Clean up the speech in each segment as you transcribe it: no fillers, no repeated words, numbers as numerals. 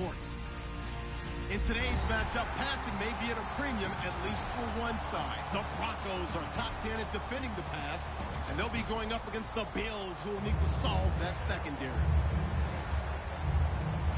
sports. In today's matchup, passing may be at a premium, at least for one side. The Broncos are top 10 at defending the pass, and they'll be going up against the Bills, who will need to solve that secondary.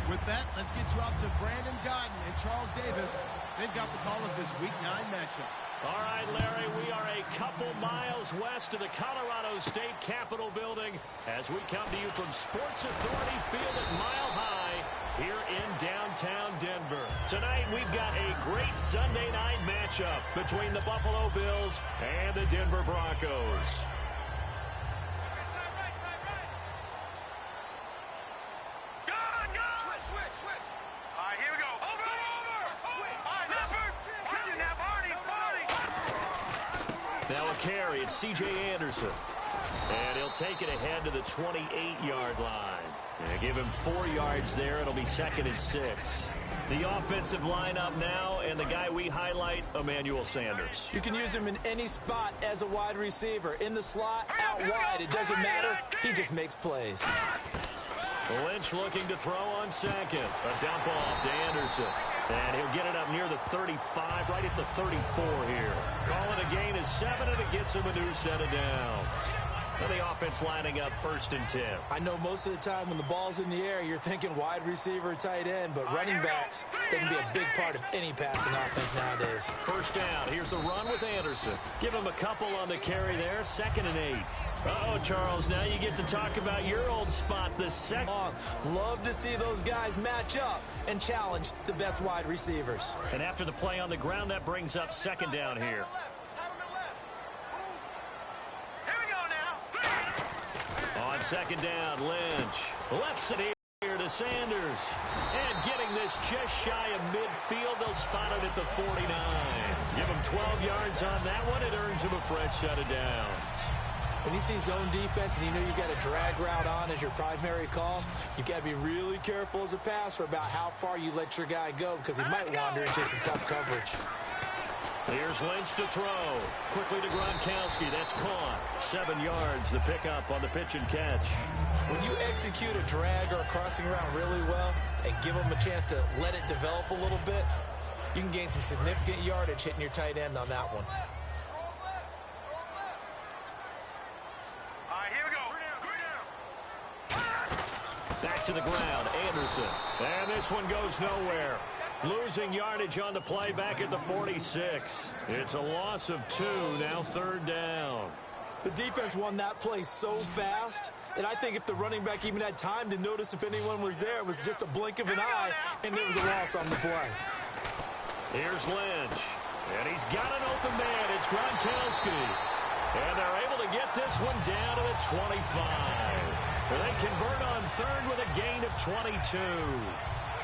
With that, let's get you out to Brandon Godden and Charles Davis. They've got the call of this Week 9 matchup. All right, Larry, we are a couple miles west of the Colorado State Capitol building as we come to you from Sports Authority Field at Mile High here in downtown Denver. Tonight, we've got a great Sunday night matchup between the Buffalo Bills and the Denver Broncos. Now a carry, it's C.J. Anderson. And he'll take it ahead to the 28-yard line. And give him 4 yards there. It'll be 2nd and 6. The offensive lineup now, and the guy we highlight, Emmanuel Sanders. You can use him in any spot as a wide receiver. In the slot, out wide, it doesn't matter. He just makes plays. Lynch looking to throw on second. A dump off to Anderson. And he'll get it up near the 35, right at the 34 here. Calling a gain of 7, and it gets him a new set of downs. And the offense lining up 1st and 10. I know most of the time when the ball's in the air, you're thinking wide receiver, tight end, but running backs, they can be a big part of any passing offense nowadays. 1st down. Here's the run with Anderson. Give him a couple on the carry there. 2nd and 8. Uh-oh, Charles, now you get to talk about your old spot, the second. Love to see those guys match up and challenge the best wide receivers. And after the play on the ground, that brings up 2nd down here. On 2nd down, Lynch lefts it here to Sanders. And getting this just shy of midfield, they'll spot it at the 49. Give him 12 yards on that one. It earns him a fresh set of downs. When you see zone defense and you know you've got a drag route on as your primary call, you've got to be really careful as a passer about how far you let your guy go because he might wander into some tough coverage. Here's Lynch to throw. Quickly to Gronkowski. That's caught. 7 yards, the pickup on the pitch and catch. When you execute a drag or a crossing route really well and give them a chance to let it develop a little bit, you can gain some significant yardage hitting your tight end on that one. Back to the ground, Anderson. And this one goes nowhere. Losing yardage on the play back at the 46. It's a loss of 2, now 3rd down. The defense won that play so fast that I think if the running back even had time to notice if anyone was there, it was just a blink of an eye, and there was a loss on the play. Here's Lynch. And he's got an open man. It's Gronkowski. And they're able to get this one down to the 25. And they convert on 3rd with a gain of 22.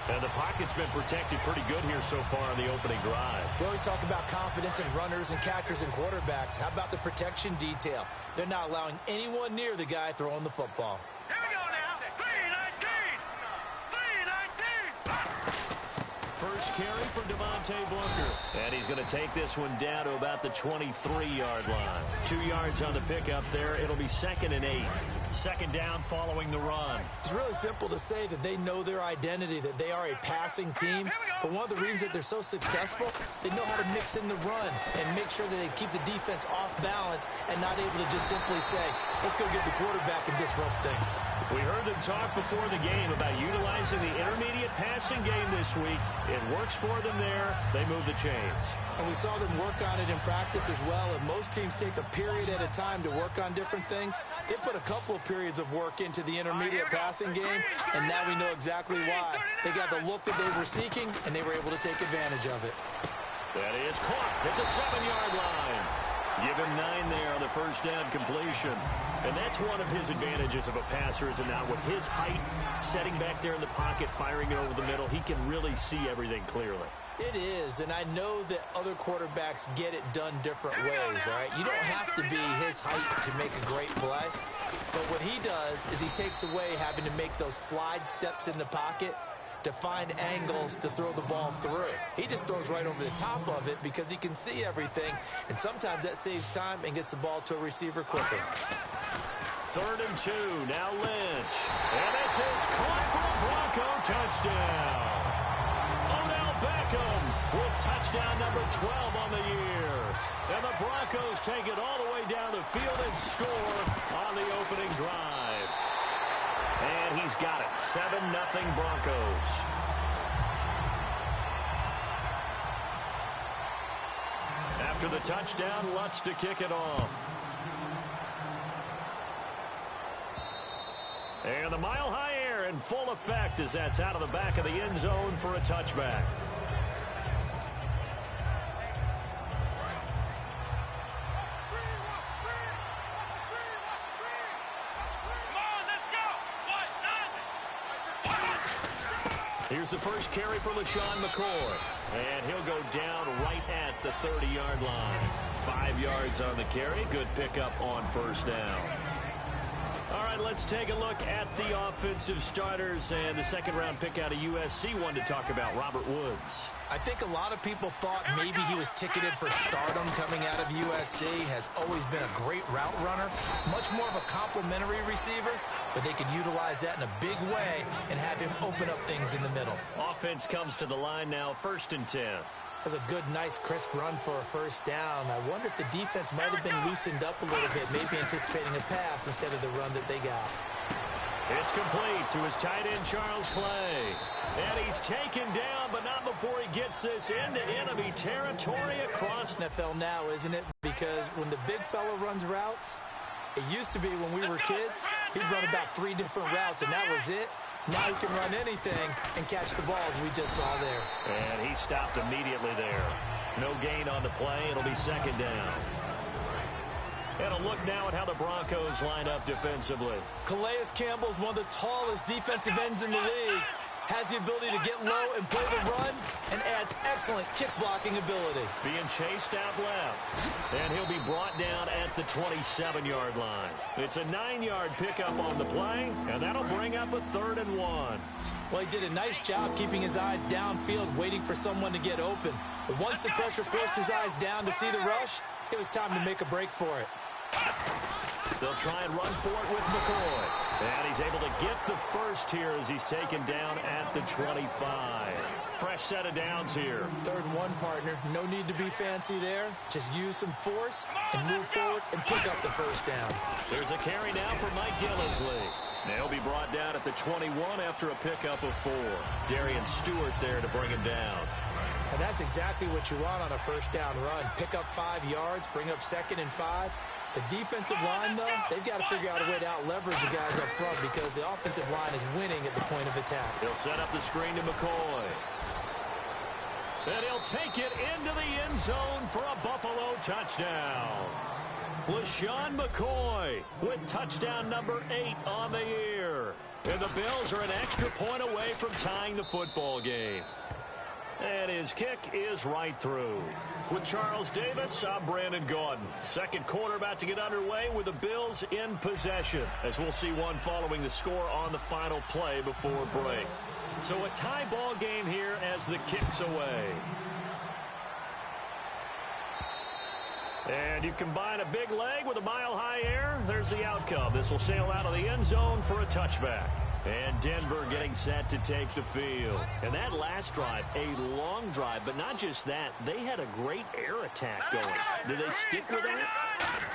And the pocket's been protected pretty good here so far on the opening drive. We always talk about confidence in runners and catchers and quarterbacks. How about the protection detail? They're not allowing anyone near the guy throwing the football. Here we go now. 3-19. 3-19. First carry for Devontae Booker. And he's going to take this one down to about the 23-yard line. 2 yards on the pickup there. It'll be 2nd and 8. 2nd down following the run. It's really simple to say that they know their identity, that they are a passing team. But one of the reasons that they're so successful, they know how to mix in the run and make sure that they keep the defense off balance and not able to just simply say, let's go get the quarterback and disrupt things. We heard them talk before the game about utilizing the intermediate passing game this week. It works for them there. They move the chains. And we saw them work on it in practice as well. And most teams take a period at a time to work on different things. They put a couple of periods of work into the intermediate passing game, and now we know exactly why. They got the look that they were seeking, and they were able to take advantage of it. That is caught at the 7-yard line. Give him 9 there on the first down completion. And that's one of his advantages of a passer, is now with his height, setting back there in the pocket, firing it over the middle, he can really see everything clearly. It is, and I know that other quarterbacks get it done different ways, all right? You don't have to be his height to make a great play. But what he does is he takes away having to make those slide steps in the pocket to find angles to throw the ball through. He just throws right over the top of it because he can see everything, and sometimes that saves time and gets the ball to a receiver quicker. 3rd and 2, now Lynch. And this is caught for a Bronco touchdown. Beckham with touchdown number 12 on the year. And the Broncos take it all the way down the field and score on the opening drive. And he's got it. 7-0 Broncos. After the touchdown, Lutz to kick it off. And the mile-high air in full effect as that's out of the back of the end zone for a touchback. Here's the first carry for LaShawn McCoy. And he'll go down right at the 30-yard line. 5 yards on the carry. Good pickup on first down. All right, let's take a look at the offensive starters and the second-round pick out of USC. One to talk about, Robert Woods. I think a lot of people thought maybe he was ticketed for stardom coming out of USC. Has always been a great route runner, much more of a complimentary receiver, but they could utilize that in a big way and have him open up things in the middle. Offense comes to the line now, 1st and 10. That's a good, nice, crisp run for a first down. I wonder if the defense might have been loosened up a little bit, maybe anticipating a pass instead of the run that they got. It's complete to his tight end, Charles Clay. And he's taken down, but not before he gets this into enemy territory across. NFL now, isn't it? Because when the big fella runs routes, it used to be when we were kids, he'd run about 3 different routes, and that was it. Now he can run anything and catch the balls we just saw there. And he stopped immediately there. No gain on the play. It'll be second down. And a look now at how the Broncos line up defensively. Calais Campbell's one of the tallest defensive ends in the league. Has the ability to get low and play the run, and adds excellent kick-blocking ability. Being chased out left. And he'll be brought down at the 27-yard line. It's a 9-yard pickup on the play, and that'll bring up a 3rd and 1. Well, he did a nice job keeping his eyes downfield, waiting for someone to get open. But once the pressure forced his eyes down to see the rush, it was time to make a break for it. They'll try and run for it with McCoy. And he's able to get the first here as he's taken down at the 25. Fresh set of downs here. 3rd and 1, partner. No need to be fancy there. Just use some force and move forward and pick up the first down. There's a carry now for Mike Gillisley. They'll be brought down at the 21 after a pickup of 4. Darian Stewart there to bring him down. And that's exactly what you want on a first down run. Pick up 5 yards, bring up 2nd and 5. The defensive line, though, they've got to figure out a way to out-leverage the guys up front because the offensive line is winning at the point of attack. He'll set up the screen to McCoy. And he'll take it into the end zone for a Buffalo touchdown. LaShawn McCoy with touchdown number 8 on the year. And the Bills are an extra point away from tying the football game. And his kick is right through. With Charles Davis, I'm Brandon Gaudin. Second quarter about to get underway with the Bills in possession, as we'll see one following the score on the final play before break. So a tie ball game here as the kick's away. And you combine a big leg with a mile-high air, there's the outcome. This will sail out of the end zone for a touchback. And Denver getting set to take the field. And that last drive, a long drive, but not just that. They had a great air attack going. Do they stick with that?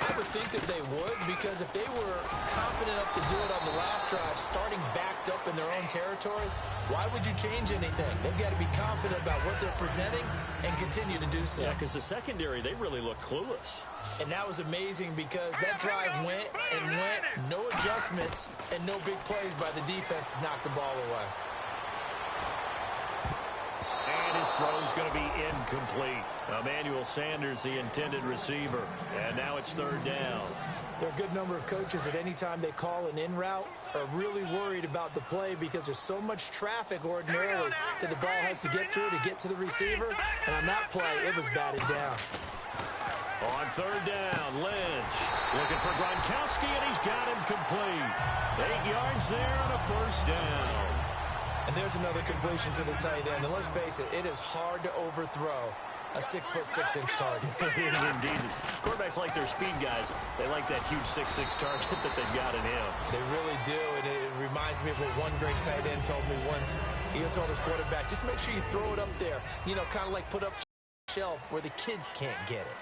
I would think that they would, because if they were confident enough to do it on the last drive, starting backed up in their own territory, why would you change anything? They've got to be confident about what they're presenting and continue to do so. Yeah, because the secondary, they really look clueless. And that was amazing because that drive went and went, no adjustments and no big plays by the defense to knock the ball away. And his throw's going to be incomplete. Emmanuel Sanders, the intended receiver. And now it's 3rd down. There are a good number of coaches that anytime they call an in route are really worried about the play because there's so much traffic ordinarily that the ball has to get through to get to the receiver. And on that play, it was batted down. On 3rd down, Lynch looking for Gronkowski, and he's got him complete. 8 yards there and a first down. And there's another completion to the tight end. And let's face it, it is hard to overthrow a 6'6" target. It is indeed. Quarterbacks like their speed guys. They like that huge 6'6" target that they've got in him. They really do, and it reminds me of what one great tight end told me once. He told his quarterback, just make sure you throw it up there. You know, kind of like put up shelf where the kids can't get it.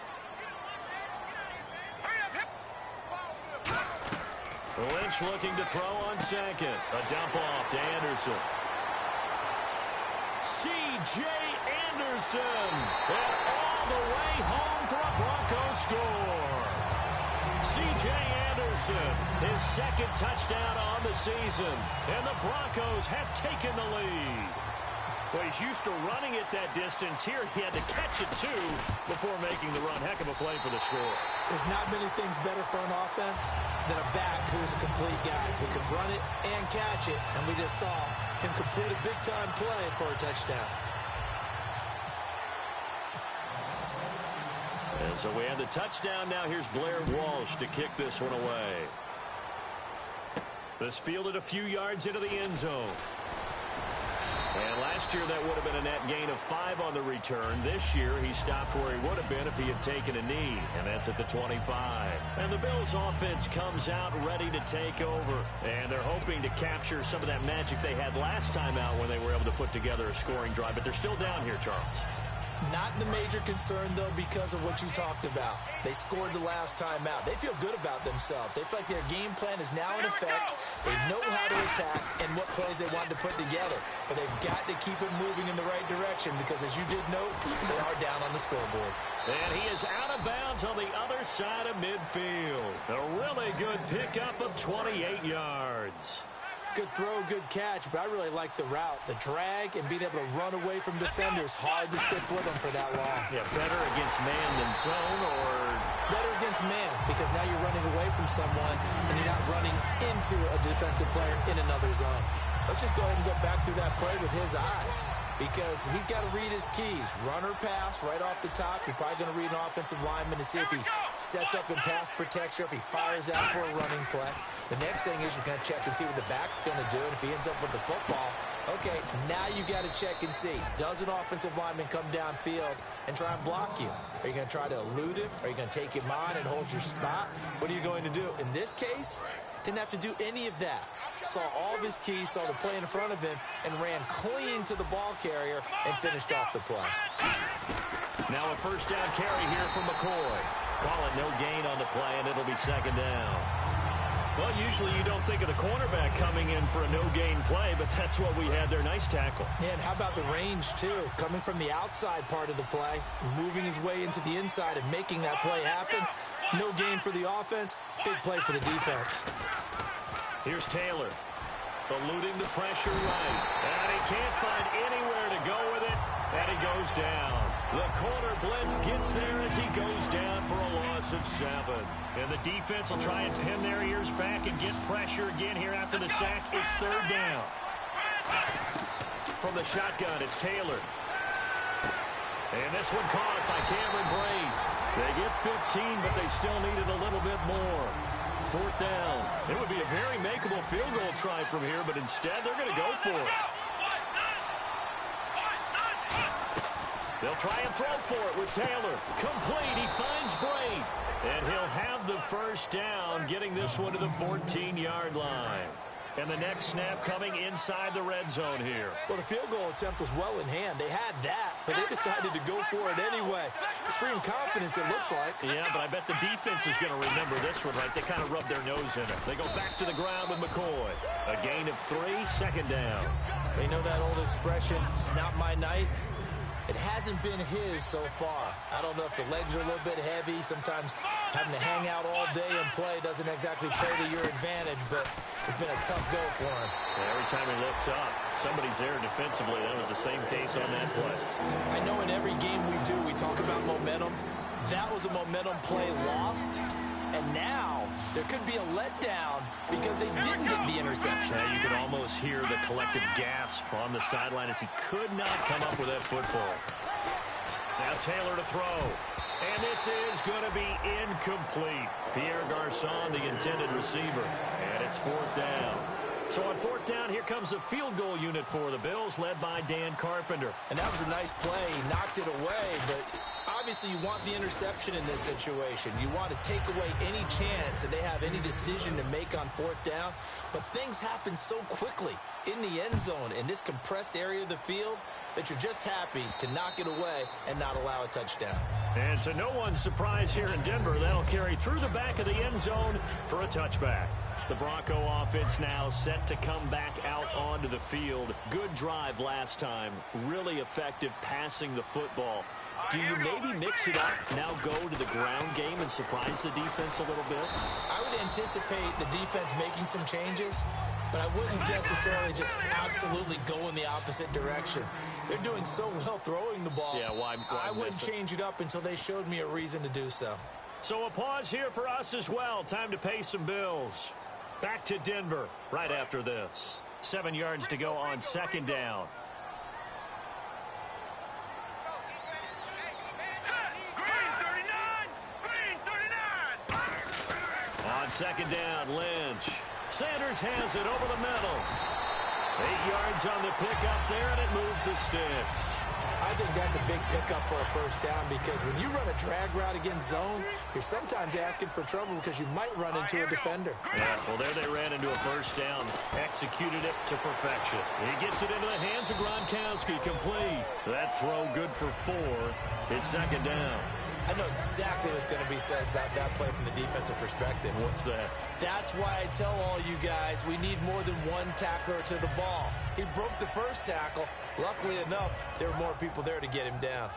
Lynch looking to throw on second. A dump off to Anderson. C.J. Anderson. And all the way home for a Broncos score. C.J. Anderson, his second touchdown on the season. And the Broncos have taken the lead. Well, he's used to running it that distance. Here he had to catch it, too, before making the run. Heck of a play for the score. There's not many things better for an offense than a back who's a complete guy who can run it and catch it. And we just saw him complete a big-time play for a touchdown. And so we have the touchdown. Now here's Blair Walsh to kick this one away. This fielded a few yards into the end zone. And last year, that would have been a net gain of 5 on the return. This year, he stopped where he would have been if he had taken a knee, and that's at the 25. And the Bills' offense comes out ready to take over. And they're hoping to capture some of that magic they had last time out when they were able to put together a scoring drive. But they're still down here, Charles. Not the major concern, though, because of what you talked about. They scored the last time out. They feel good about themselves. They feel like their game plan is now in effect. They know how to attack and what plays they want to put together. But they've got to keep it moving in the right direction because, as you did note, they are down on the scoreboard. And he is out of bounds on the other side of midfield. A really good pickup of 28 yards. Good throw, good catch, but I really like the route. The drag and being able to run away from defenders. Hard to stick with them for that long. Yeah, better against man than zone, or better against man, because now you're running away from someone and you're not running into a defensive player in another zone. Let's just go ahead and go back through that play with his eyes, because he's got to read his keys. Run or pass right off the top. You're probably going to read an offensive lineman to see if he sets up in pass protection, if he fires out for a running play. The next thing is you're going to check and see what the back's going to do, and if he ends up with the football, okay, now you got to check and see. Does an offensive lineman come downfield and try and block you? Are you going to try to elude him? Are you going to take him on and hold your spot? What are you going to do? In this case, didn't have to do any of that. Saw all of his keys, saw the play in front of him, and ran clean to the ball carrier and finished off the play. Now a first down carry here from McCoy. Call it no gain on the play, and it'll be second down. Well, usually you don't think of the cornerback coming in for a no-gain play, but that's what we had there. Nice tackle. Yeah, and how about the range, too? Coming from the outside part of the play, moving his way into the inside and making that play happen. No gain for the offense, big play for the defense. Here's Taylor, eluding the pressure right. And he can't find anywhere to go with it, and he goes down. The corner blitz gets there as he goes down for a loss of 7. And the defense will try and pin their ears back and get pressure again here after the sack. It's third down. From the shotgun, it's Taylor. And this one caught by Cameron Brate. They get 15, but they still needed a little bit more. Fourth down. It would be a very makeable field goal try from here, but instead they're going to go for it. They'll try and throw for it with Taylor. Complete. He finds Brate. And he'll have the first down, getting this one to the 14-yard line. And the next snap coming inside the red zone here. Well, the field goal attempt was well in hand. They had that, but they decided to go for it anyway. Extreme confidence, it looks like. Yeah, but I bet the defense is going to remember this one, right? They kind of rub their nose in it. They go back to the ground with McCoy. A gain of 3, second down. You know that old expression, it's not my night? It hasn't been his so far. I don't know if the legs are a little bit heavy. Sometimes having to hang out all day and play doesn't exactly play to your advantage, but it's been a tough go for him. Yeah, every time he looks up, somebody's there defensively. That was the same case on that play. I know in every game we do, we talk about momentum. That was a momentum play lost. And now there could be a letdown because they didn't get the interception. Yeah, you could almost hear the collective gasp on the sideline as he could not come up with that football. Now Taylor to throw. And this is going to be incomplete. Pierre Garçon, the intended receiver. And it's fourth down. So on fourth down, here comes a field goal unit for the Bills, led by Dan Carpenter. And that was a nice play. He knocked it away, but obviously you want the interception in this situation. You want to take away any chance that they have any decision to make on fourth down. But things happen so quickly in the end zone in this compressed area of the field that you're just happy to knock it away and not allow a touchdown. And to no one's surprise here in Denver, that'll carry through the back of the end zone for a touchback. The Bronco offense now set to come back out onto the field. Good drive last time. Really effective passing the football. Do you maybe mix it up, now go to the ground game and surprise the defense a little bit? I would anticipate the defense making some changes, but I wouldn't necessarily just absolutely go in the opposite direction. They're doing so well throwing the ball. Yeah, why I wouldn't change it up until they showed me a reason to do so. So a pause here for us as well. Time to pay some bills. Back to Denver right after this. 7 yards to go on second down. On second down, Lynch. Sanders has it over the middle. 8 yards on the pickup there, and it moves the sticks. I think that's a big pickup for a first down because when you run a drag route against zone, you're sometimes asking for trouble because you might run into a defender. Yeah, well, there they ran into a first down. Executed it to perfection. He gets it into the hands of Gronkowski. Complete. That throw good for 4. It's second down. I know exactly what's going to be said about that play from the defensive perspective. What's that? That's why I tell all you guys we need more than one tackler to the ball. He broke the first tackle. Luckily enough, there were more people there to get him down.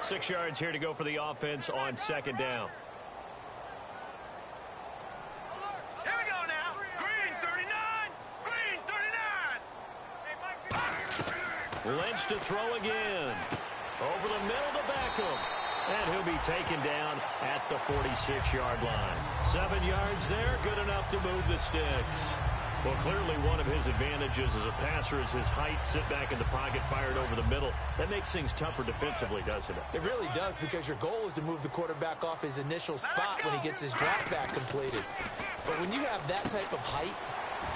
6 yards here to go for the offense on second down. Here we go now. Green 39. Green 39. Lynch to throw again. Over the middle to Beckham. And he'll be taken down at the 46-yard line. 7 yards there, good enough to move the sticks. Well, clearly one of his advantages as a passer is his height. Sit back in the pocket, fired over the middle. That makes things tougher defensively, doesn't it? It really does because your goal is to move the quarterback off his initial spot when he gets his drop back completed. But when you have that type of height,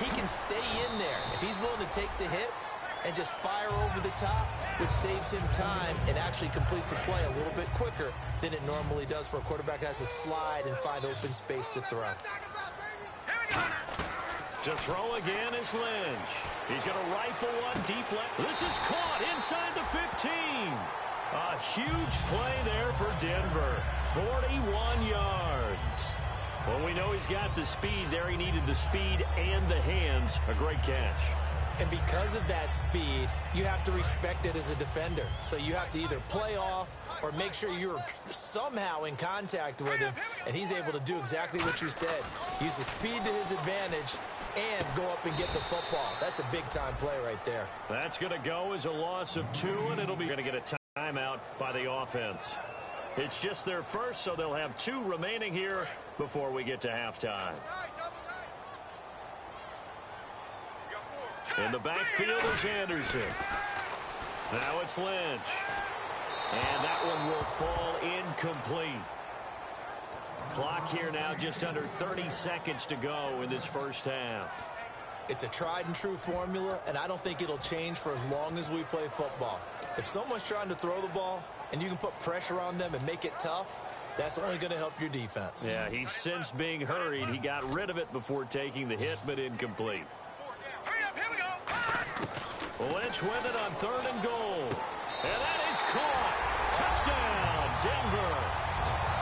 he can stay in there. If he's willing to take the hits and just fire over the top, which saves him time and actually completes a play a little bit quicker than it normally does for a quarterback that has to slide and find open space to throw. To throw again is Lynch. He's going to rifle one deep left. This is caught inside the 15. A huge play there for Denver. 41 yards. Well, we know he's got the speed there. He needed the speed and the hands. A great catch. And because of that speed, you have to respect it as a defender. So you have to either play off or make sure you're somehow in contact with him, and he's able to do exactly what you said. Use the speed to his advantage and go up and get the football. That's a big-time play right there. That's going to go as a loss of 2, and it'll be going to get a timeout by the offense. It's just their first, so they'll have 2 remaining here before we get to halftime. In the backfield is Anderson. Now it's Lynch. And that one will fall incomplete. Clock here now just under 30 seconds to go in this first half. It's a tried-and-true formula, and I don't think it'll change for as long as we play football. If someone's trying to throw the ball and you can put pressure on them and make it tough, that's only going to help your defense. Yeah, he's since being hurried. He got rid of it before taking the hit, but incomplete. Lynch with it on 3rd and goal. And that is caught. Touchdown, Denver.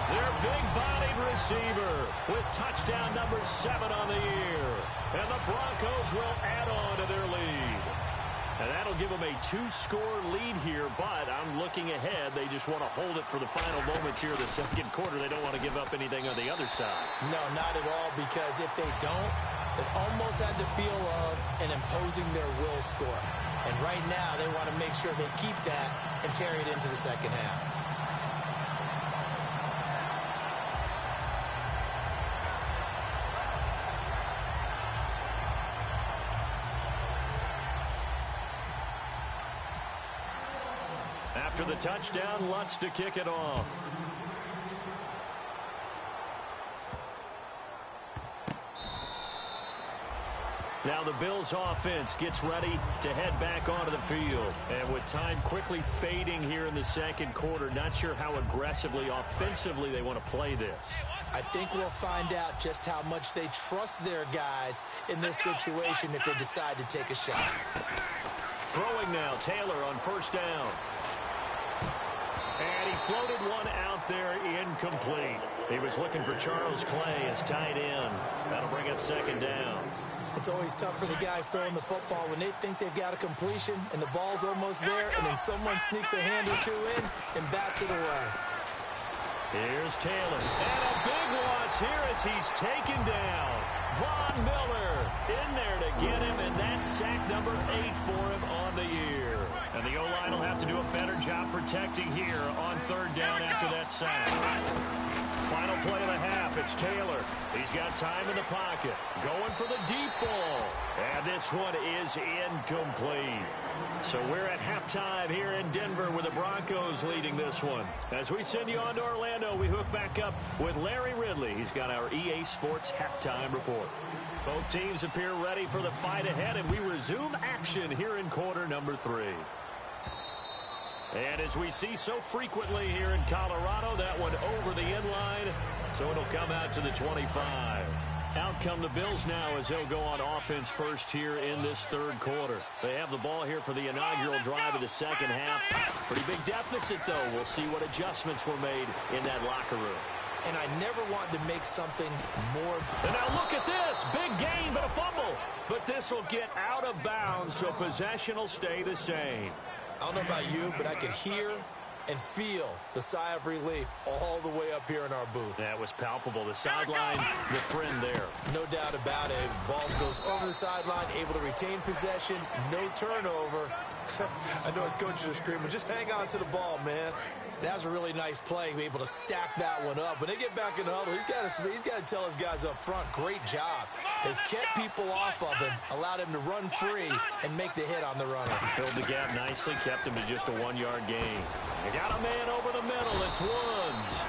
Their big-bodied receiver with touchdown number 7 on the year. And the Broncos will add on to their lead. And that'll give them a 2-score lead here, but I'm looking ahead. They just want to hold it for the final moments here of the second quarter. They don't want to give up anything on the other side. No, not at all, because if they don't, it almost had the feel of an imposing their will score. And right now, they want to make sure they keep that and carry it into the second half. After the touchdown, Lutz to kick it off. Now the Bills offense gets ready to head back onto the field. And with time quickly fading here in the second quarter, not sure how aggressively, offensively they want to play this. I think we'll find out just how much they trust their guys in this situation if they decide to take a shot. Throwing now, Taylor on first down. And he floated one out there, incomplete. He was looking for Charles Clay as tight end. That'll bring up second down. It's always tough for the guys throwing the football when they think they've got a completion and the ball's almost there, and then someone sneaks a hand or two in and bats it away. Here's Taylor. And a big loss here as he's taken down. Von Miller in there to get him, and that's sack number 8 for him on the year. And the O-line will have to do a better job protecting here on third down after that sack. Final play of the half, it's Taylor. He's got time in the pocket. Going for the deep ball. And this one is incomplete. So we're at halftime here in Denver with the Broncos leading this one. As we send you on to Orlando, we hook back up with Larry Ridley. He's got our EA Sports halftime report. Both teams appear ready for the fight ahead, and we resume action here in quarter number 3. And as we see so frequently here in Colorado, that one over the end line, so it'll come out to the 25. Out come the Bills now as they'll go on offense first here in this third quarter. They have the ball here for the inaugural drive of the second half. Pretty big deficit, though. We'll see what adjustments were made in that locker room. And I never wanted to make something more. And now look at this. Big gain, but a fumble. But this will get out of bounds, so possession will stay the same. I don't know about you, but I could hear and feel the sigh of relief all the way up here in our booth. That was palpable. The sideline, the friend there. No doubt about it. Ball goes over the sideline, able to retain possession, no turnover. I know his coaches are screaming, just hang on to the ball, man. That was a really nice play, able to stack that one up. When they get back in the huddle, he's got to tell his guys up front, great job. They kept people off of him, allowed him to run free and make the hit on the runner. Filled the gap nicely, kept him to just a 1-yard gain. They got a man over the middle. It's Woods.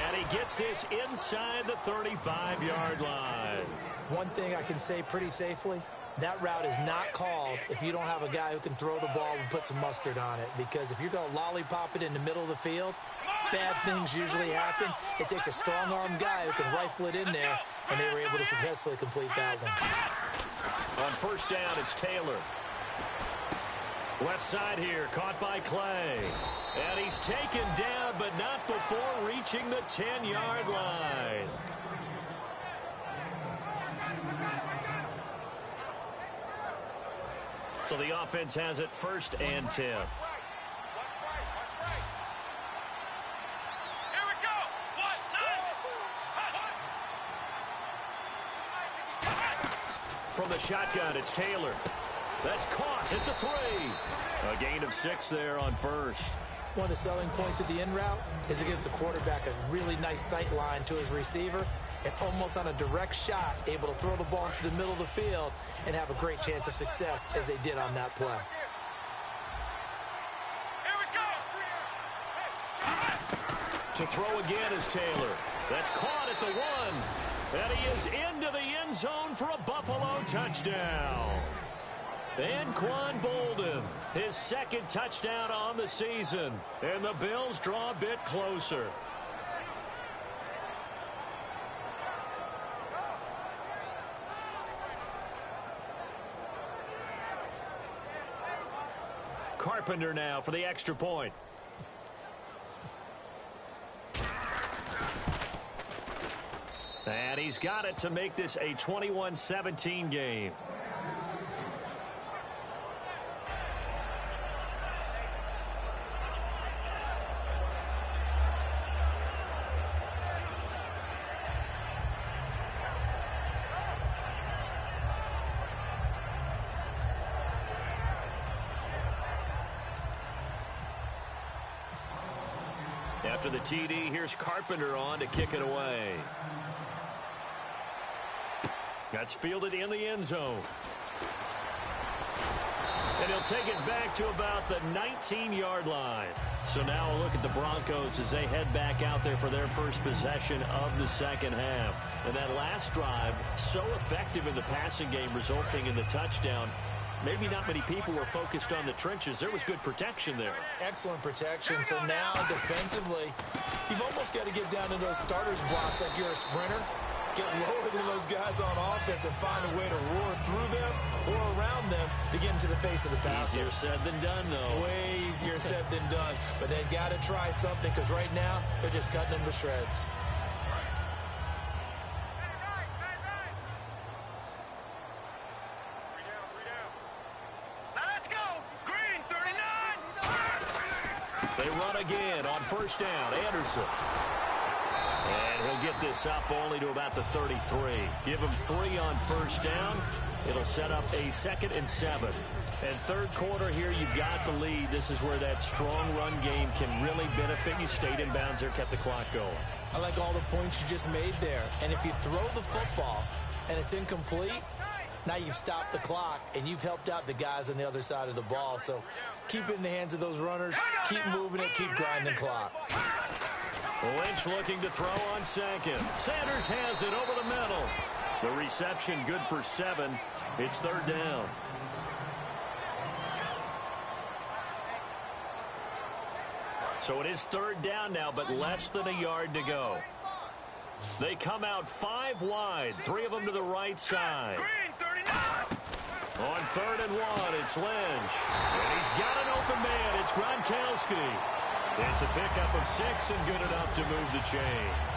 And he gets this inside the 35-yard line. One thing I can say pretty safely, that route is not called if you don't have a guy who can throw the ball and put some mustard on it. Because if you're going to lollipop it in the middle of the field, bad things usually happen. It takes a strong-armed guy who can rifle it in there, and they were able to successfully complete that one. On first down, it's Taylor. Left side here, caught by Clay. And he's taken down, but not before reaching the 10-yard line. So the offense has it first and 10. Here we go. From the shotgun, it's Taylor. That's caught at the 3. A gain of 6 there on first. One of the selling points of the in route is it gives the quarterback a really nice sight line to his receiver, and almost on a direct shot, able to throw the ball into the middle of the field and have a great chance of success as they did on that play. Here we go. To throw again is Taylor. That's caught at the 1. And he is into the end zone for a Buffalo touchdown. Anquan Bolden, his second touchdown on the season. And the Bills draw a bit closer. Carpenter now for the extra point. And he's got it to make this a 21-17 game. After the TD, here's Carpenter on to kick it away. That's fielded in the end zone. And he'll They'll take it back to about the 19-yard line. So now a look at the Broncos as they head back out there for their first possession of the second half. And that last drive, so effective in the passing game, resulting in the touchdown. Maybe not many people were focused on the trenches. There was good protection there. Excellent protection. So now defensively, you've almost got to get down to those starters blocks like you're a sprinter. Get lower than those guys on offense and find a way to roar through them or around them to get into the face of the passer. Easier said than done, though. Way easier said than done. But they've got to try something because right now they're just cutting them to shreds. They run again on first down. Anderson. And he'll get this up only to about the 33. Give him 3 on first down. It'll set up a 2nd and 7. And third quarter here, you've got the lead. This is where that strong run game can really benefit you. Stayed in bounds there, kept the clock going. I like all the points you just made there. And if you throw the football and it's incomplete, now you've stopped the clock, and you've helped out the guys on the other side of the ball. So keep it in the hands of those runners. Keep moving it. Keep grinding clock. Lynch looking to throw on second. Sanders has it over the middle. The reception good for 7. It's third down. So it is third down now, but less than a yard to go. They come out 5 wide, 3 of them to the right side. On 3rd and 1, it's Lynch. And he's got an open man. It's Gronkowski. It's a pickup of 6 and good enough to move the chains.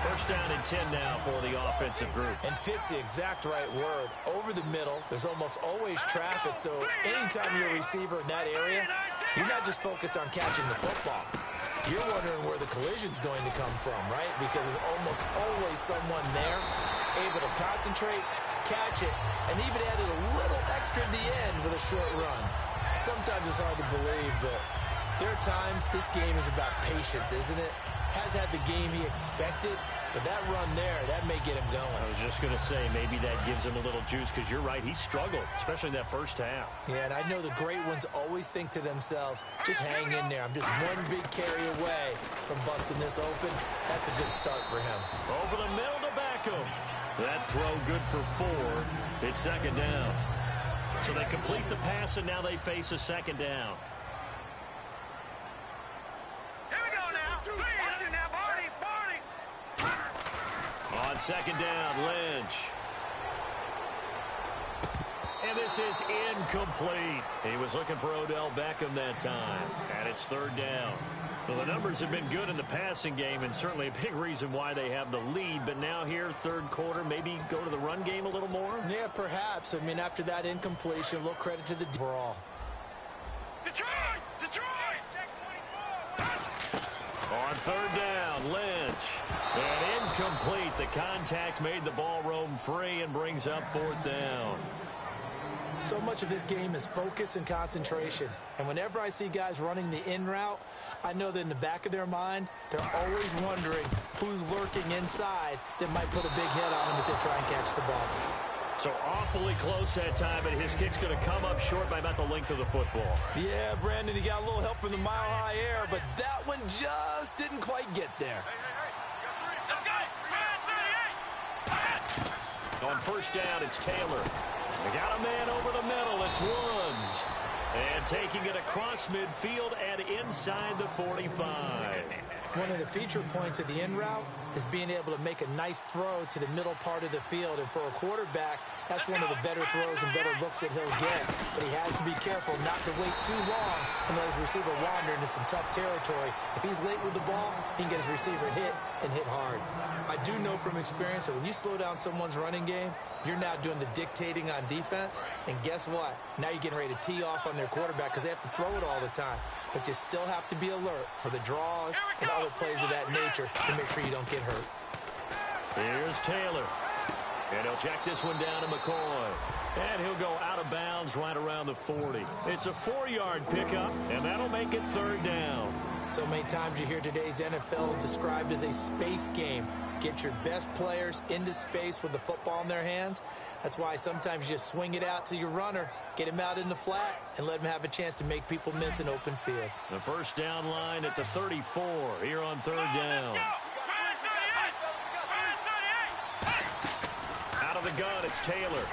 First down and 10 now for the offensive group. And fits the exact right word. Over the middle, there's almost always traffic, so anytime you're a receiver in that area, you're not just focused on catching the football. You're wondering where the collision's going to come from, right? Because there's almost always someone there able to concentrate, catch it, and even added a little extra at the end with a short run. Sometimes it's hard to believe, but there are times this game is about patience, isn't it? Has had the game he expected, but that run there, that may get him going. I was just going to say, maybe that gives him a little juice, because you're right, he struggled, especially in that first half. Yeah, and I know the great ones always think to themselves, just hang in there. I'm just one big carry away from busting this open. That's a good start for him. Over the middle to Beckham. That throw good for 4. It's second down. So they complete the pass, and now they face a second down. On second down, Lynch. And this is incomplete. He was looking for Odell Beckham that time. And it's third down. Well, the numbers have been good in the passing game, and certainly a big reason why they have the lead. But now here, third quarter, maybe go to the run game a little more? Yeah, perhaps. I mean, after that incompletion, a little credit to the brawl. Detroit! On third down, Lynch. And incomplete. The contact made the ball roam free and brings up fourth down. So much of this game is focus and concentration. And whenever I see guys running the in route, I know that in the back of their mind, they're always wondering who's lurking inside that might put a big hit on them as they try and catch the ball. So awfully close that time, but his kick's going to come up short by about the length of the football. Yeah, Brandon, he got a little help from the mile-high air, but that one just didn't quite get there. On first down, it's Taylor. They got a man over the middle. It's Woods. And taking it across midfield and inside the 45. One of the feature points of the in route is being able to make a nice throw to the middle part of the field. And for a quarterback, that's one of the better throws and better looks that he'll get. But he has to be careful not to wait too long and let his receiver wander into some tough territory. If he's late with the ball, he can get his receiver hit and hit hard. I do know from experience that when you slow down someone's running game, you're now doing the dictating on defense. And guess what? Now you're getting ready to tee off on their quarterback because they have to throw it all the time. But you still have to be alert for the draws and other plays of that nature to make sure you don't get hurt. Here's Taylor. And he'll check this one down to McCoy. And he'll go out of bounds right around the 40. It's a 4-yard pickup, and that'll make it third down. So many times you hear today's NFL described as a space game. Get your best players into space with the football in their hands. That's why sometimes you just swing it out to your runner, get him out in the flat, and let him have a chance to make people miss an open field. The first down line at the 34 here on third down. Out of the gun, it's Taylor.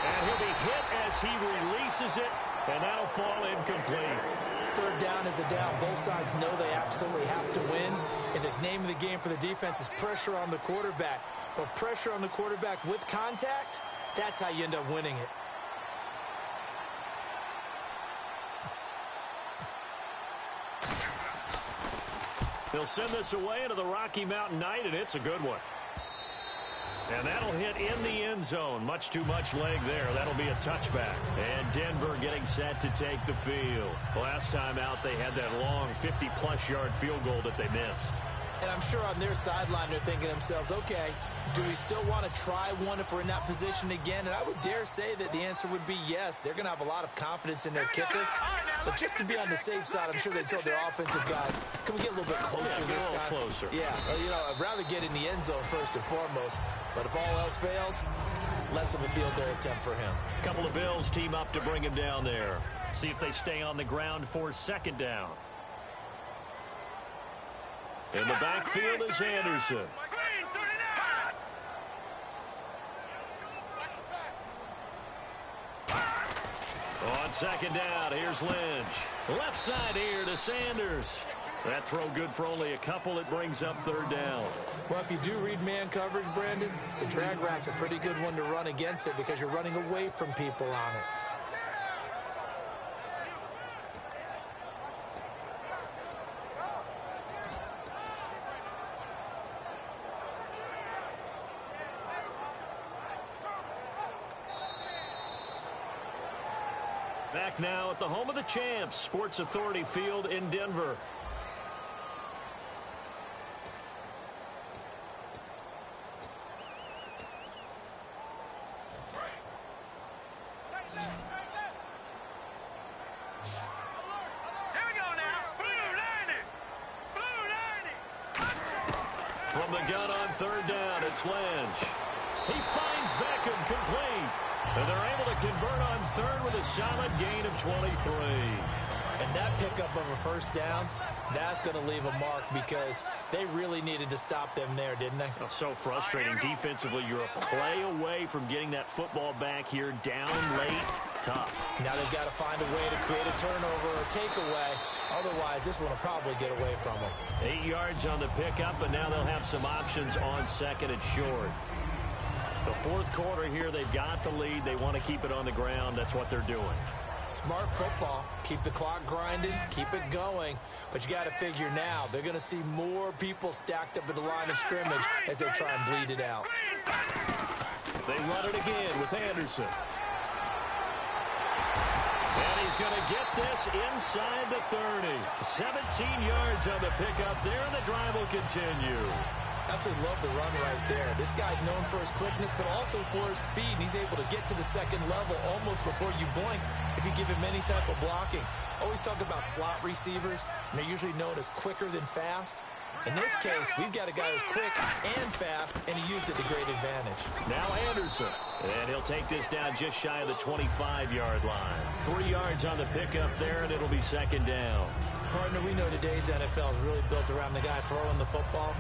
And he'll be hit as he releases it, and that'll fall incomplete. Third down is a down. Both sides know they absolutely have to win. And the name of the game for the defense is pressure on the quarterback. But pressure on the quarterback with contact, that's how you end up winning it. They'll send this away into the Rocky Mountain Night, and it's a good one. And that'll hit in the end zone. Much too much leg there. That'll be a touchback. And Denver getting set to take the field. Last time out, they had that long 50-plus yard field goal that they missed. And I'm sure on their sideline they're thinking to themselves, okay, do we still want to try one if we're in that position again? And I would dare say that the answer would be yes. They're going to have a lot of confidence in their kicker. But just to be on the safe side, I'm sure they told their offensive guys, can we get a little bit closer this time? Closer. Yeah, you know, I'd rather get in the end zone first and foremost. But if all else fails, less of a field goal attempt for him. A couple of Bills team up to bring him down there. See if they stay on the ground for second down. In the backfield is Anderson. On second down, here's Lynch. Left side here to Sanders. That throw good for only a couple. It brings up third down. Well, if you do read man coverage, Brandon, the drag rout's a pretty good one to run against it because you're running away from people on it. Back now at the home of the champs, Sports Authority Field in Denver. From the gun on third down, it's Lynch. He finds Beckham complete. And they're able to convert on third with a solid gain of 23. And that pickup of a first down, that's going to leave a mark because they really needed to stop them there, didn't they? Oh, so frustrating. Defensively, you're a play away from getting that football back here down late. Tough. Now they've got to find a way to create a turnover or a takeaway. Otherwise, this one will probably get away from them. 8 yards on the pickup, and now they'll have some options on second and short. The fourth quarter here, they've got the lead. They want to keep it on the ground. That's what they're doing. Smart football. Keep the clock grinding. Keep it going. But you got to figure now, they're going to see more people stacked up at the line of scrimmage as they try and bleed it out. They run it again with Anderson. And he's going to get this inside the 30. 17 yards on the pickup there, and the drive will continue. Absolutely love the run right there. This guy's known for his quickness, but also for his speed. And he's able to get to the second level almost before you blink if you give him any type of blocking. Always talk about slot receivers, and they're usually known as quicker than fast. In this case, we've got a guy who's quick and fast, and he used it to great advantage. Now Anderson, and he'll take this down just shy of the 25-yard line. 3 yards on the pickup there, and it'll be second down. Partner, we know today's NFL is really built around the guy throwing the football.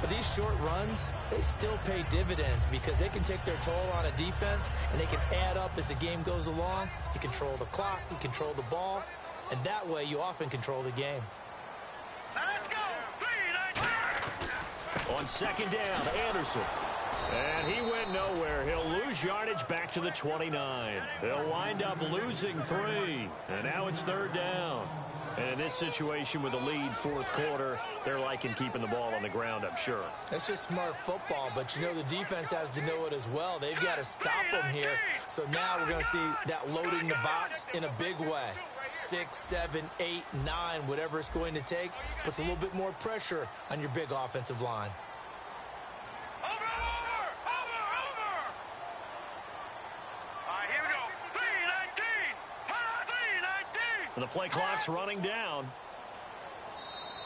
But these short runs, they still pay dividends because they can take their toll on a defense, and they can add up as the game goes along. You control the clock, you control the ball, and that way you often control the game. Let's go. On second down, Anderson. And he went nowhere. He'll lose yardage back to the 29. He'll wind up losing 3. And now it's third down. And in this situation with a lead fourth quarter, they're liking keeping the ball on the ground, I'm sure. That's just smart football, but you know the defense has to know it as well. They've got to stop them here. So now we're going to see that loading the box in a big way. 6, 7, 8, 9, whatever it's going to take, puts a little bit more pressure on your big offensive line. Over. All right, here we go. 3:19. 3:19. The play clock's running down.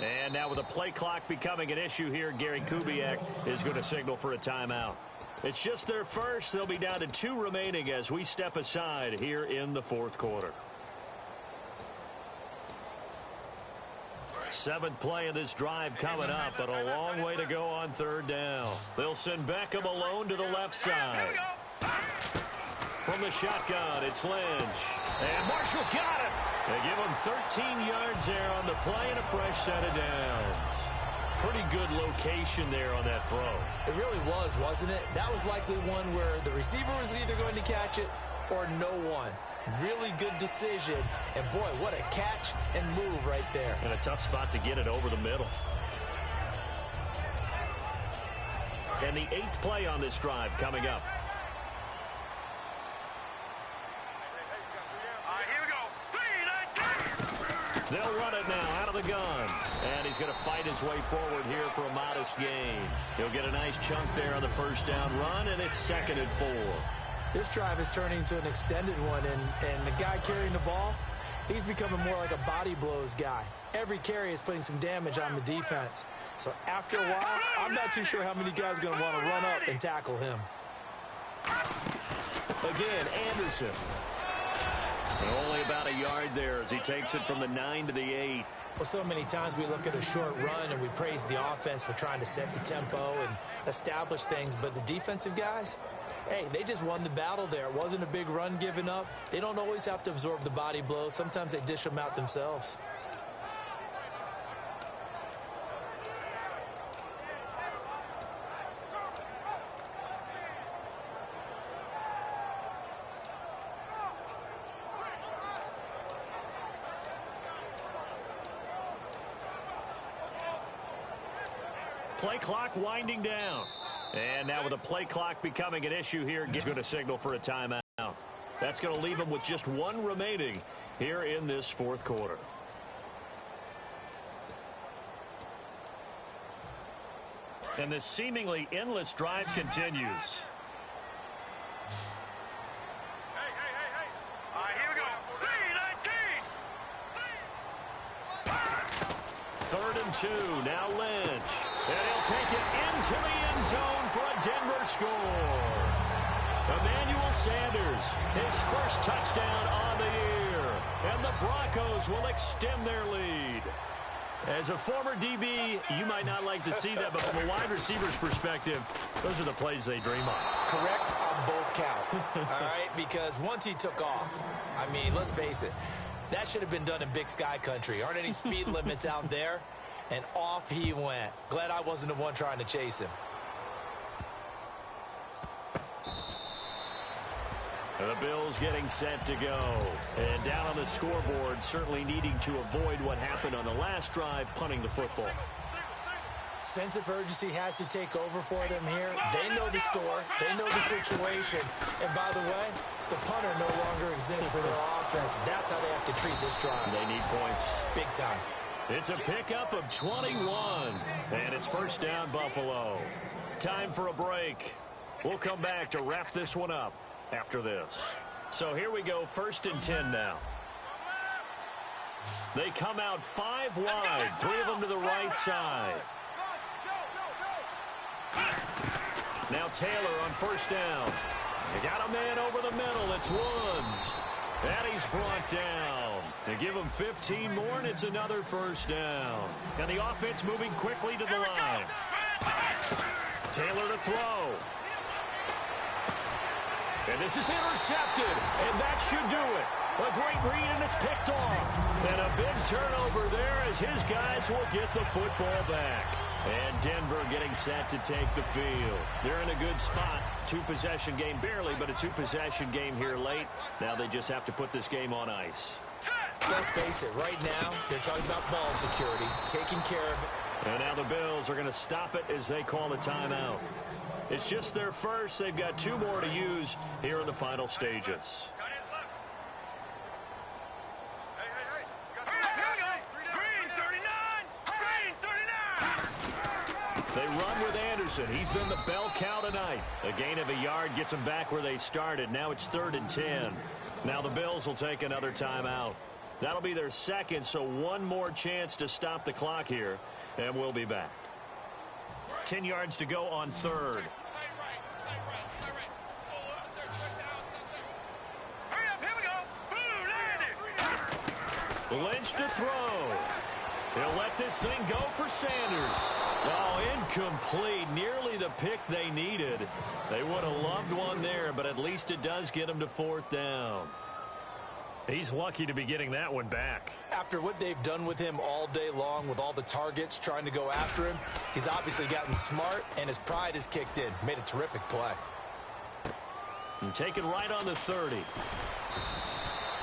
And now with the play clock becoming an issue here, Gary Kubiak is going to signal for a timeout. It's just their first. They'll be down to 2 remaining as we step aside here in the fourth quarter. 7th play of this drive coming up, but a long way to go on 3rd down. They'll send Beckham alone to the left side. From the shotgun, it's Lynch. And Marshall's got it. They give him 13 yards there on the play and a fresh set of downs. Pretty good location there on that throw. It really was, wasn't it? That was likely one where the receiver was either going to catch it or no one. Really good decision. And, boy, what a catch and move right there. And a tough spot to get it over the middle. And the 8th play on this drive coming up. They'll run it now out of the gun. And he's going to fight his way forward here for a modest gain. He'll get a nice chunk there on the first down run, and it's 2nd and 4. This drive is turning into an extended one, and the guy carrying the ball, he's becoming more like a body blows guy. Every carry is putting some damage on the defense. So after a while, I'm not too sure how many guys are going to want to run up and tackle him. Again, Anderson. And only about a yard there as he takes it from the 9 to the 8. Well, so many times we look at a short run and we praise the offense for trying to set the tempo and establish things. But the defensive guys, hey, they just won the battle there. It wasn't a big run given up. They don't always have to absorb the body blows. Sometimes they dish them out themselves. Play clock winding down. And now with the play clock becoming an issue here, he's going to signal for a timeout. That's going to leave him with just 1 remaining here in this fourth quarter. And this seemingly endless drive continues. Here we go. 3rd and 2. Now Lynch. And he'll take it into the end zone for a Denver score. Emmanuel Sanders, his first touchdown on the year. And the Broncos will extend their lead. As a former DB, you might not like to see that, but from a wide receiver's perspective, those are the plays they dream of. Correct on both counts, all right? Because once he took off, I mean, let's face it, that should have been done in Big Sky country. Aren't any speed limits out there? And off he went. Glad I wasn't the one trying to chase him. The Bills getting set to go. And down on the scoreboard, certainly needing to avoid what happened on the last drive, punting the football. Sense of urgency has to take over for them here. They know the score. They know the situation. And by the way, the punter no longer exists for their offense. That's how they have to treat this drive. They need points. Big time. It's a pickup of 21. And it's first down, Buffalo. Time for a break. We'll come back to wrap this one up after this. So here we go, 1st and 10 now. They come out 5 wide, 3 of them to the right side. Now Taylor on first down. They got a man over the middle. It's Woods. And he's brought down. They give him 15 more, and it's another first down. And the offense moving quickly to the line. Taylor to throw. And this is intercepted, and that should do it. A great read, and it's picked off. And a big turnover there as his guys will get the football back. And Denver getting set to take the field. They're in a good spot. 2-possession game, barely, but a 2-possession game here late. Now they just have to put this game on ice. Let's face it, right now, they're talking about ball security, taking care of it. And now the Bills are going to stop it as they call the timeout. It's just their first. They've got 2 more to use here in the final stages. They run with Anderson. He's been the bell cow tonight. A gain of a yard gets them back where they started. Now it's 3rd and 10. Now the Bills will take another timeout. That'll be their second, so one more chance to stop the clock here, and we'll be back. 10 yards to go on third. Hurry up, here we go. Boom, landed. Lynch to throw. He'll let this thing go for Sanders. Oh, incomplete. Nearly the pick they needed. They would have loved one there, but at least it does get them to fourth down. He's lucky to be getting that one back. After what they've done with him all day long with all the targets trying to go after him, he's obviously gotten smart, and his pride has kicked in. Made a terrific play. And taken right on the 30.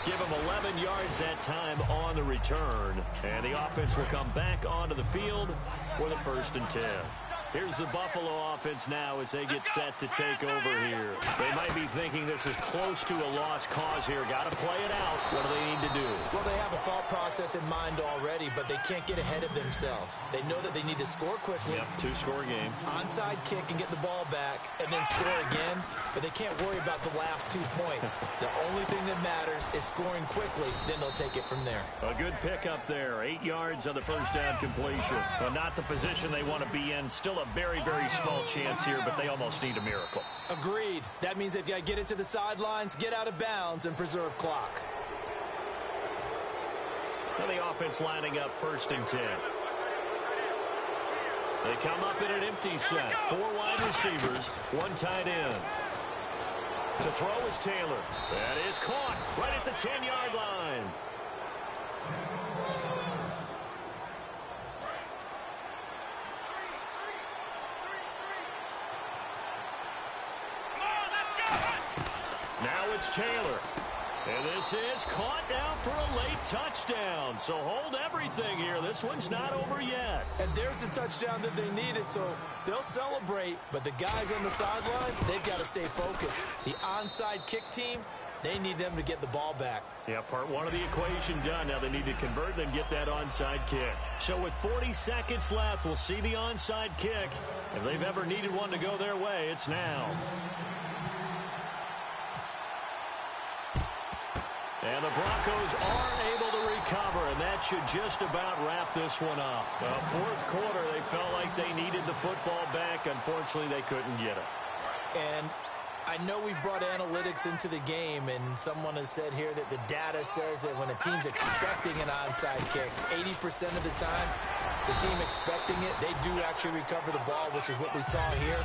Give him 11 yards that time on the return. And the offense will come back onto the field for the 1st and 10. Here's the Buffalo offense now as they get set to take over here. They might be thinking this is close to a lost cause here. Got to play it out. What do they need to do? Well, they have a thought process in mind already, but they can't get ahead of themselves. They know that they need to score quickly. Yep, 2-score game. Onside kick and get the ball back and then score again, but they can't worry about the last 2 points. The only thing that matters is scoring quickly, then they'll take it from there. A good pickup there. 8 yards on the first down completion. Well, not the position they want to be in. Still a very, very small chance here, but they almost need a miracle. Agreed. That means they've got to get it to the sidelines, get out of bounds, and preserve clock. Now the offense lining up 1st and 10. They come up in an empty set. 4 wide receivers, 1 tight end. To throw is Taylor. That is caught right at the 10-yard line. Now it's Taylor. And this is caught now for a late touchdown. So hold everything here. This one's not over yet. And there's the touchdown that they needed, so they'll celebrate. But the guys on the sidelines, they've got to stay focused. The onside kick team, they need them to get the ball back. Yeah, part one of the equation done. Now they need to convert and get that onside kick. So with 40 seconds left, we'll see the onside kick. If they've ever needed one to go their way, it's now. And the Broncos are able to recover, and that should just about wrap this one up. Well, 4th quarter, they felt like they needed the football back. Unfortunately, they couldn't get it. And I know we brought analytics into the game, and someone has said here that the data says that when a team's expecting an onside kick, 80% of the time, the team expecting it, they do actually recover the ball, which is what we saw here.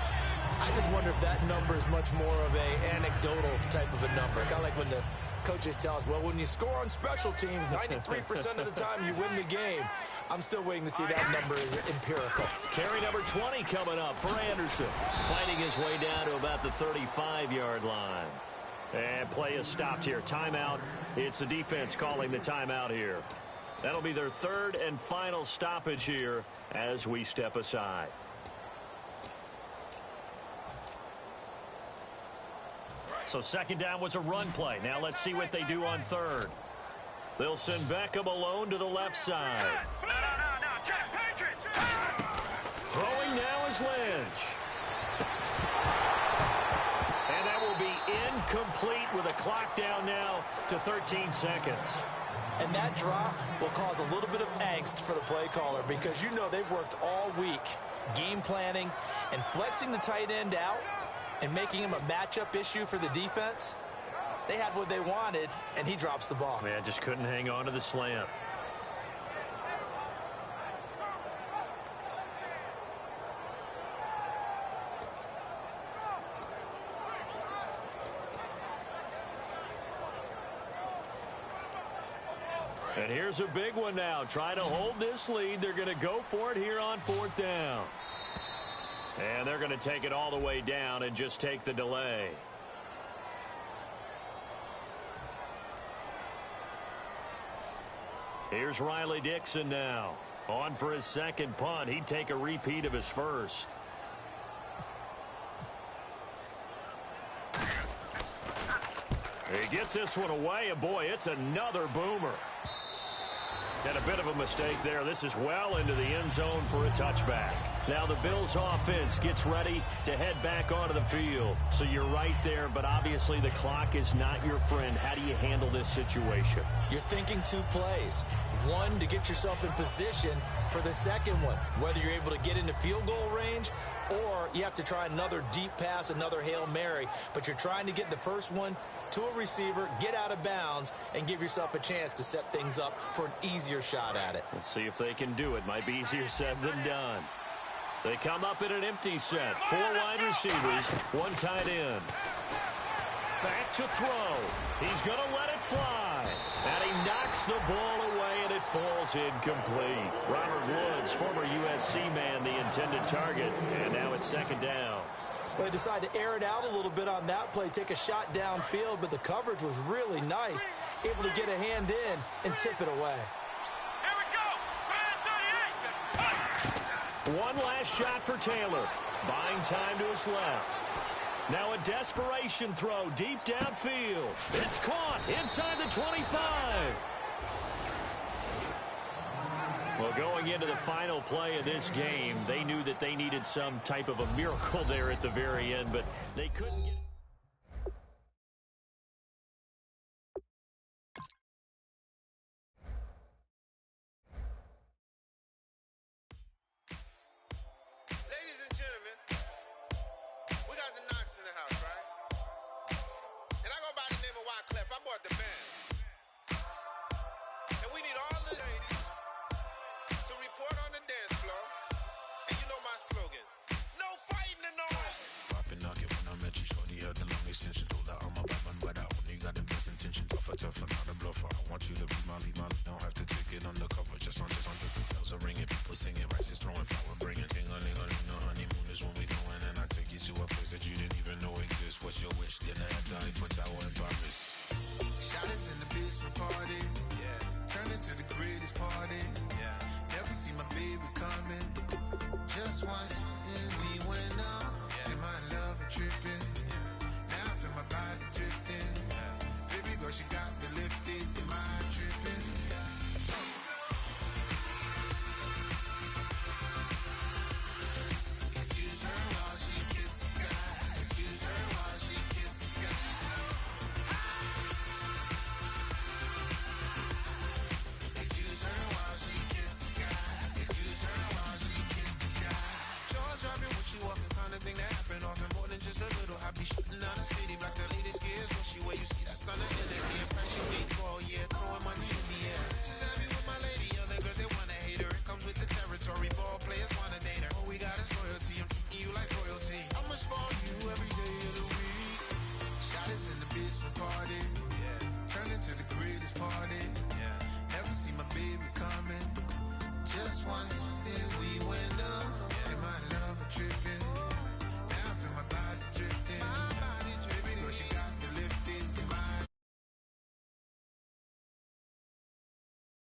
I just wonder if that number is much more of a anecdotal type of a number. Kind of like when the coaches tell us, well, when you score on special teams, 93% of the time you win the game. I'm still waiting to see that number is empirical. Carry number 20 coming up for Anderson. Fighting his way down to about the 35-yard line. And play is stopped here. Timeout. It's the defense calling the timeout here. That'll be their 3rd and final stoppage here as we step aside. So 2nd down was a run play. Now let's see what they do on 3rd. They'll send Beckham alone to the left side. No, check, Patriots. Throwing now is Lynch. And that will be incomplete with a clock down now to 13 seconds. And that drop will cause a little bit of angst for the play caller because you know they've worked all week game planning and flexing the tight end out and making him a matchup issue for the defense. They had what they wanted, and he drops the ball. Man, just couldn't hang on to the slant. And here's a big one now. Trying to hold this lead. They're going to go for it here on 4th down. And they're going to take it all the way down and just take the delay. Here's Riley Dixon now. On for his 2nd punt. He'd take a repeat of his first. He gets this one away, and boy, it's another boomer. And a bit of a mistake there. This is well into the end zone for a touchback. Now the Bills offense gets ready to head back onto the field. So you're right there, but obviously the clock is not your friend. How do you handle this situation? You're thinking 2 plays. One, to get yourself in position for the second one, whether you're able to get into field goal range or you have to try another deep pass, another Hail Mary. But you're trying to get the first one to a receiver, get out of bounds, and give yourself a chance to set things up for an easier shot at it. Let's see if they can do it. Might be easier said than done. They come up in an empty set. 4 wide receivers, 1 tight end. Back to throw. He's going to let it fly. And he knocks the ball away, and it falls incomplete. Robert Woods, former USC man, the intended target. And now it's 2nd down. Well, they decided to air it out a little bit on that play, take a shot downfield, but the coverage was really nice, able to get a hand in and tip it away. Here we go. 38. One last shot for Taylor. Buying time to his left. Now a desperation throw deep downfield. It's caught inside the 25. Well, going into the final play of this game, they knew that they needed some type of a miracle there at the very end, but they couldn't get it.